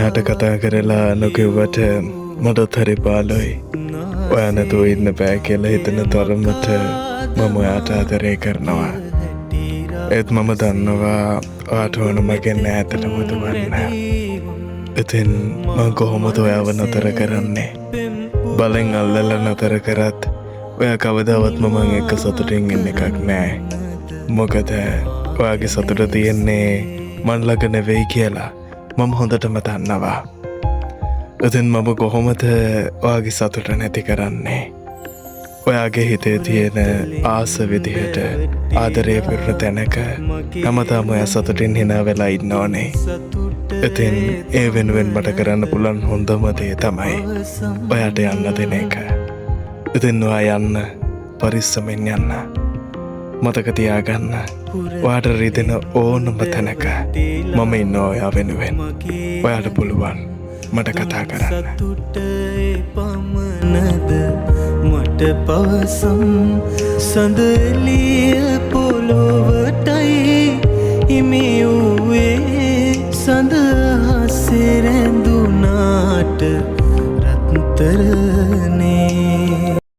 මෙයාට කතා කරලා නොකිව්වට මටත් හරි පාළුයි. ඔයා නැතුව ඉන්න බෑ කියලා හිතන තරමට මම ඔයාට ආදරේ කරනවා. ඒත් මම දන්නවා ඔයාට ඕන මගෙන් ඈතටම දුවන්න. ඉතින් මම කොහොමද ඔයාව නතර කරන්නේ? බලෙන් අල්ලලා නතර කරත් ඔයා කවදාවත්ම මං එක්ක සතුටින් ඉන්න එකක් නෑ. මොකද ඔයාගේ සතුට තියෙන්නේ මන් ළඟ නෙවෙයි කියලා මම හොඳටම දන්නවා. ඉතින් මම කොහොමද ඔයාගේ සතුට නැති කරන්නේ? ඔයාගේ හිතේ තියෙන ආස විදිහට ආදරය පිරුණු තැනක හැමදාම ඔයා සතුටින් hina වෙලා ඉන්න ඕනේ. ඉතින් ඒ වෙනුවෙන් මට කරන්න පුළුවන් හොඳම දේ තමයි ඔයාට යන්න දෙන එක. ඉතින් ඔයා යන්න, පරිස්සමෙන් යන්න. මතක තියාගන්න, ඔයාට රිදෙන ඕනම තැනක මම ඉන්නවා ඔයා වෙනුවෙන්. ඔයාට පුළුවන් මට කතා කරන්න. මට පවසම් සඳලිය පොළොවටයි හිමි වූවේ සඳහසේ රැඳුනාට රත්තරනේ.